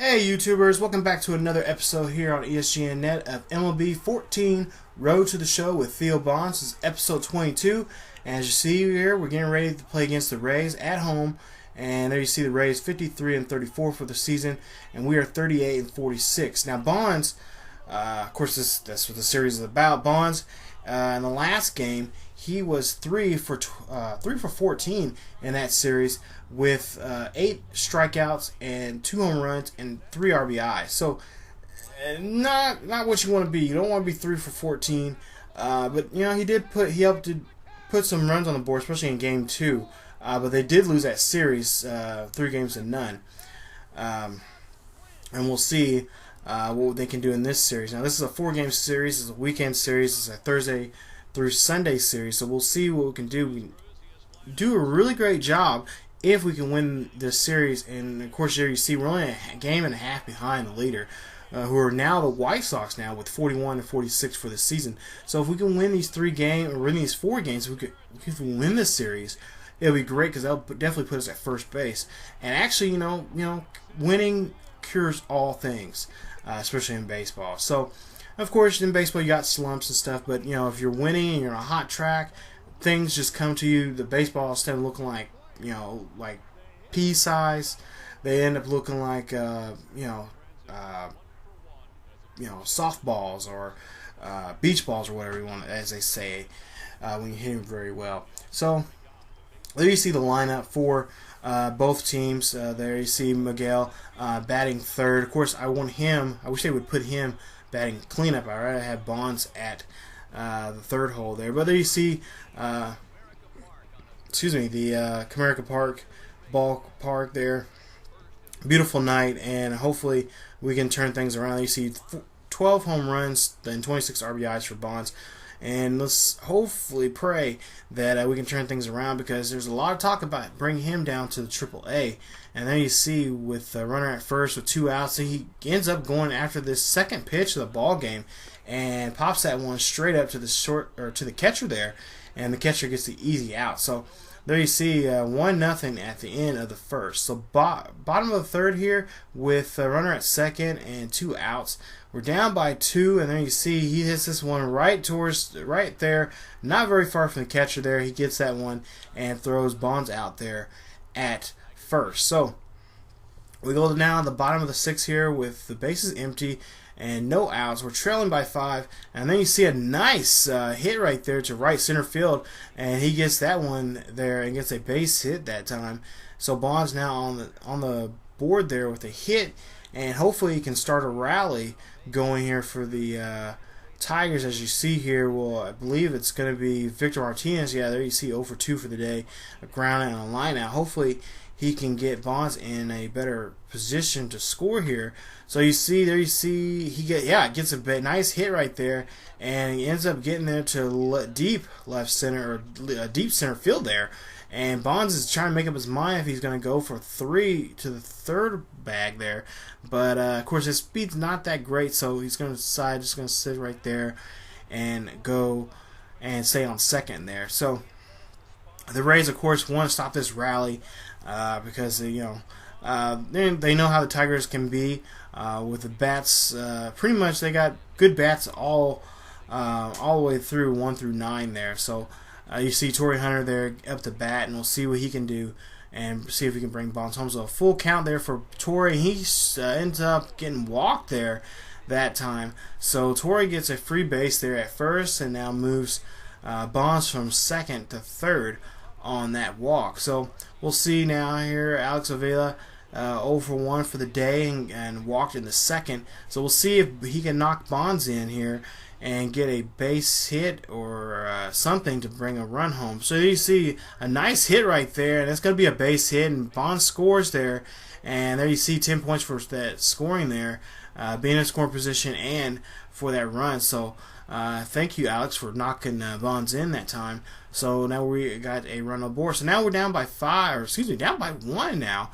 Hey YouTubers, welcome back to another episode here on ESGNet of MLB 14 Road to the Show with Theo Bonds. This is episode 22, and as you see here, we're getting ready to play against the Rays at home. And there you see the Rays 53-34 for the season, and we are 38-46. Now Bonds, of course, that's what the series is about. Bonds, in the last game, he was 3 for 14 in that series with 8 strikeouts and 2 home runs and 3 RBI. So not what you want to be. You don't want to be 3 for 14. But you know he helped to put some runs on the board, especially in game 2. But they did lose that series 3-0. And we'll see what they can do in this series. Now this is a 4-game series. It's a weekend series. It's a Thursday through Sunday series. So we'll see what we can do. We can do a really great job if we can win this series. And of course, here you see we're only a game and a half behind the leader, who are now the White Sox now with 41-46 for the season. So if we can win these 3 games or win these 4 games, if we win this series, it'll be great because that'll definitely put us at first base. And actually, you know, winning cures all things, especially in baseball. So, of course, in baseball you got slumps and stuff, but you know, if you're winning and you're on a hot track, things just come to you. The baseball, instead of looking like, you know, like pea size, they end up looking like softballs or beach balls or whatever you want, as they say, when you hit them very well. So there you see the lineup for both teams. There you see Miguel batting third. Of course, I wish they would put him batting cleanup. I'd rather have Bonds at the third hole there. But there you see, the Comerica Park ballpark there. Beautiful night, and hopefully we can turn things around. You see 12 home runs and 26 RBIs for Bonds. And let's hopefully pray that we can turn things around, because there's a lot of talk about bringing him down to the AAA. And then you see with the runner at first with 2 outs, so he ends up going after this second pitch of the ball game and pops that one straight up to the catcher there, and the catcher gets the easy out. So there you see 1-0 at the end of the first. So bottom of the third here with a runner at second and 2 outs. We're down by 2, and then you see he hits this one right there, not very far from the catcher there. He gets that one and throws Bonds out there at first. So we go now to the bottom of the 6th here with the bases empty and no outs. We're trailing by 5, and then you see a nice hit right there to right center field, and he gets that one there and gets a base hit that time. So Bonds now on the board there with a hit, and hopefully he can start a rally going here for the Tigers. As you see here, well, I believe it's going to be Victor Martinez. Yeah, there you see 0 for 2 for the day, a ground and a line out. Hopefully he can get Bonds in a better position to score here. So you see he gets a nice hit right there, and he ends up getting there to deep left center, or deep center field there. And Bonds is trying to make up his mind if he's going to go for 3 to the third bag there. But, of course, his speed's not that great, so he's going to decide just going to sit right there and go and stay on second there. So the Rays, of course, want to stop this rally because, they know how the Tigers can be with the bats. Pretty much they got good bats all the way through 1 through 9 there. So you see Torrey Hunter there up to bat, and we'll see what he can do and see if we can bring Bonds home. So a full count there for Torrey. He ends up getting walked there that time. So Torrey gets a free base there at first, and now moves Bonds from second to third on that walk. So we'll see now here. Alex Avila 0 for 1 for the day and walked in the second. So we'll see if he can knock Bonds in here and get a base hit or something to bring a run home. So you see a nice hit right there, and it's going to be a base hit, and Bonds scores there. And there you see 10 points for that scoring there, being in scoring position and for that run. So thank you, Alex, for knocking Bonds in that time. So now we got a run on board. So now we're down by 1 now.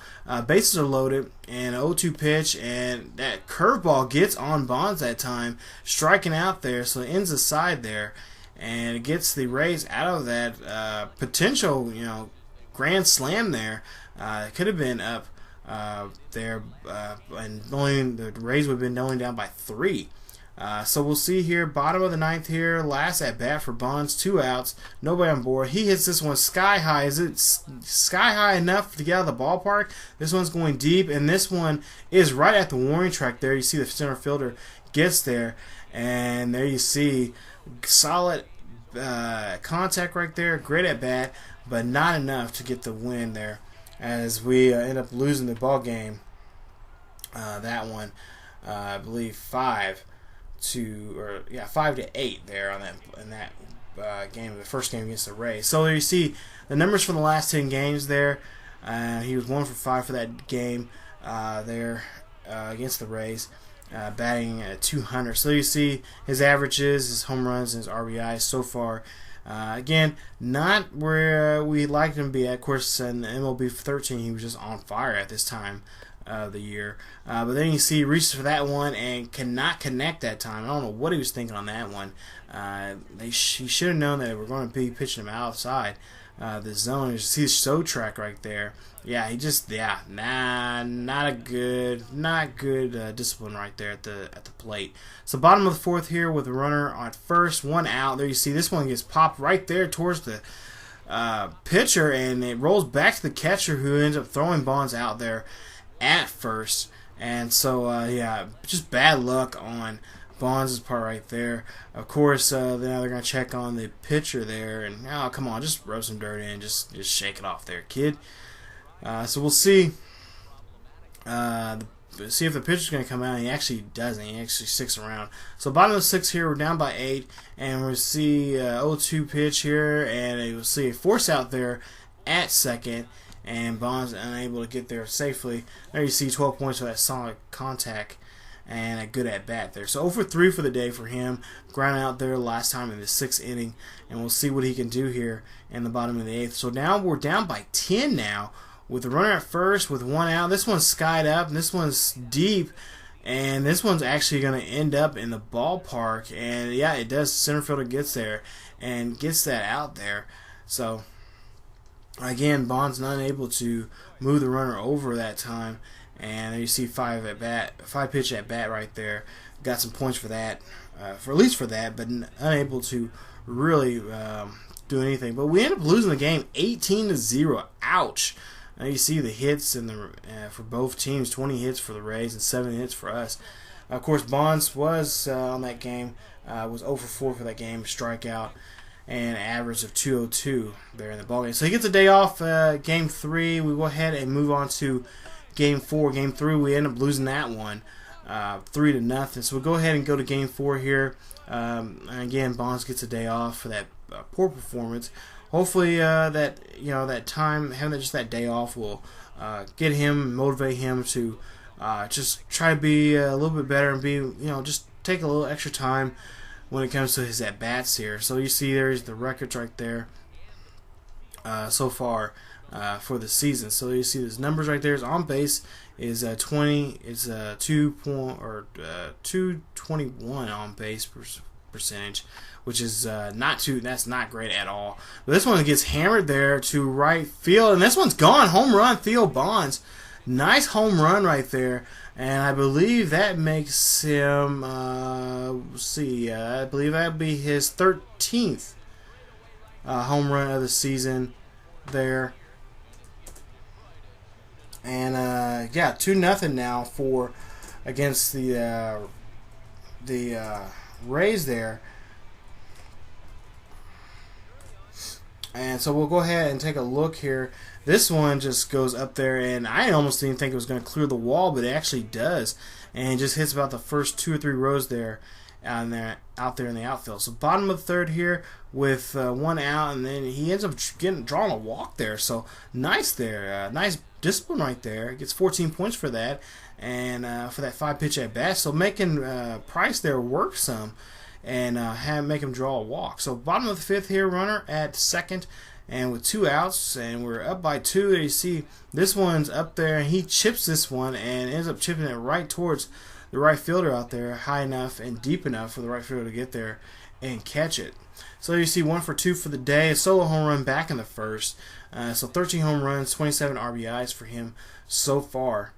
Bases are loaded, and 0-2 pitch, and that curveball gets on Bonds that time, striking out there. So it ends the side there, and it gets the Rays out of that potential, grand slam there. It could have been up there, and only the Rays would have been only down by 3. So we'll see here, bottom of the 9th here, last at bat for Bonds, 2 outs, nobody on board. He hits this one sky high. Is it sky high enough to get out of the ballpark? This one's going deep, and this one is right at the warning track there. You see the center fielder gets there, and there you see solid contact right there, great at bat, but not enough to get the win there, as we end up losing the ball game. That one, I believe 5-8 there on that in that game, the first game against the Rays. So there you see the numbers for the last 10 games there. He was 1 for 5 for that game there against the Rays, batting at 200. So you see his averages, his home runs, and his RBIs so far. Again, not where we liked him to be at. Of course, in the MLB 13, he was just on fire at this time of the year. But then you see he reaches for that one and cannot connect that time. I don't know what he was thinking on that one. He should have known that they were going to be pitching him outside the zone. You see the show track right there. Yeah, not good discipline right there at the plate. So bottom of the 4th here with a runner on first, 1 out. There you see this one gets popped right there towards the pitcher, and it rolls back to the catcher, who ends up throwing Bonds out there at first. And so just bad luck on Bonds' part right there. Of course, now they're going to check on the pitcher there, and oh, come on, just rub some dirt in, just shake it off there, kid. So we'll see. See if the pitcher's going to come out. And he actually doesn't. He actually sticks around. So bottom of the 6th here, we're down by 8, and we'll see 0-2 pitch here, and we'll see a force out there at second, and Bonds unable to get there safely. There you see 12 points for that solid contact and a good at bat there. So 0 for 3 for the day for him. Ground out there last time in the 6th inning, and we'll see what he can do here in the bottom of the 8th. So now we're down by 10 now, with the runner at first with 1 out. This one's skied up, and this one's deep, and this one's actually going to end up in the ballpark. And yeah, it does. Center fielder gets there and gets that out there. So again, Bonds not able to move the runner over that time. And there you see 5 pitch at bat right there. Got some points for that, for at least for that, but unable to really do anything. But we end up losing the game 18-0. Ouch. Now you see the hits in the for both teams, 20 hits for the Rays and 7 hits for us. Of course, Bonds was on that game, was 0 for 4 for that game, strikeout, and average of 202 there in the ballgame. So he gets a day off. Game 3, we go ahead and move on to Game 4. Game 3, we end up losing that one 3-0. So we'll go ahead and go to Game 4 here. And again, Bonds gets a day off for that poor performance. Hopefully that time, having just that day off, will get him, motivate him to just try to be a little bit better and be, just take a little extra time when it comes to his at bats here. So you see there's the records right there so far for the season. So you see his numbers right there. His on base is 20. It's 221 on base percentage, which is that's not great at all. But this one gets hammered there to right field, and this one's gone. Home run, Theo Bonds. Nice home run right there, and I believe that makes him. I believe that would be his 13th home run of the season there. And 2-0 now for against the Rays there. And so we'll go ahead and take a look here. This one just goes up there, and I almost didn't think it was going to clear the wall, but it actually does. And it just hits about the first 2 or 3 rows there, out there in the outfield. So bottom of the 3rd here with 1 out, and then he ends up drawing a walk there. So nice there. Nice discipline right there. Gets 14 points for that, and for that 5 pitch at bat. So making Price there work some, and make him draw a walk. So bottom of the 5th here, runner at second, and with 2 outs, and we're up by 2. You see this one's up there, and he chips this one and ends up chipping it right towards the right fielder out there, high enough and deep enough for the right fielder to get there and catch it. So you see 1 for 2 for the day. A solo home run back in the 1st. So 13 home runs, 27 RBIs for him so far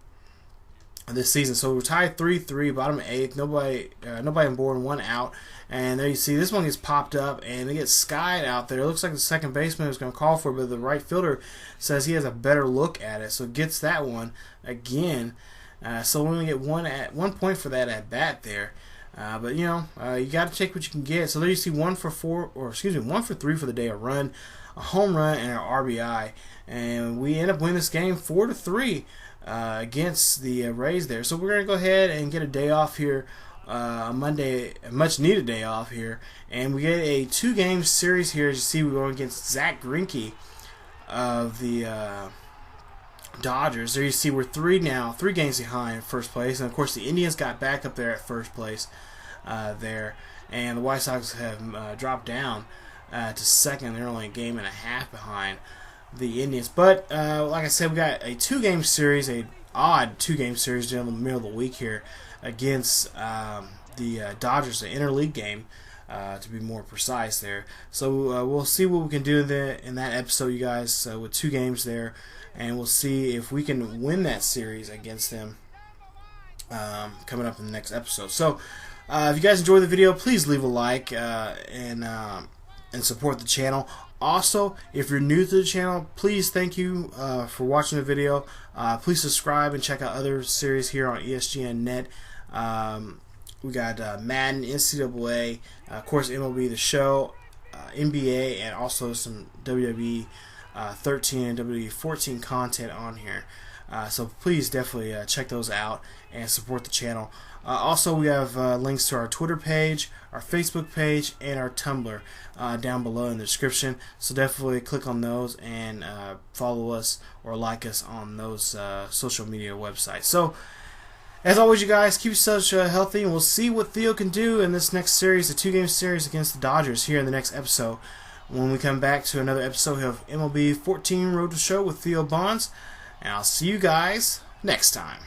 this season. So we're tied 3-3, bottom 8th, nobody on board, 1 out. And there you see this one gets popped up and it gets skied out there. It looks like the second baseman was going to call for it, but the right fielder says he has a better look at it, so gets that one again. So we only get 1 point for that at bat there. But you know, you got to take what you can get. So there you see 1 for 3 for the day, a run, a home run, and an RBI, and we end up winning this game 4-3 against the Rays there. So we're gonna go ahead and get a day off here, Monday, a much needed day off here, and we get a 2-game series here. As you see, we're going against Zach Greinke of the Dodgers. There you see we're 3 games behind first place, and of course the Indians got back up there at first place there, and the White Sox have dropped down to second. They're only a game and a half behind the Indians. But like I said, we got a 2-game series, a odd 2-game series in the middle of the week here against the Dodgers, the interleague game, to be more precise there. So we'll see what we can do in that episode, you guys, with 2 games there, and we'll see if we can win that series against them coming up in the next episode. So if you guys enjoyed the video, please leave a like and support the channel. Also, if you're new to the channel, please thank you for watching the video. Please subscribe and check out other series here on ESGNet. We got Madden, NCAA, of course MLB The Show, NBA, and also some WWE 13 and WWE 14 content on here. So please definitely check those out and support the channel. Also, we have links to our Twitter page, our Facebook page, and our Tumblr down below in the description. So definitely click on those and follow us or like us on those social media websites. So, as always, you guys, keep yourselves healthy, and we'll see what Theo can do in this next series, the 2-game series against the Dodgers here in the next episode. When we come back to another episode of MLB 14 Road to Show with Theo Bonds, and I'll see you guys next time.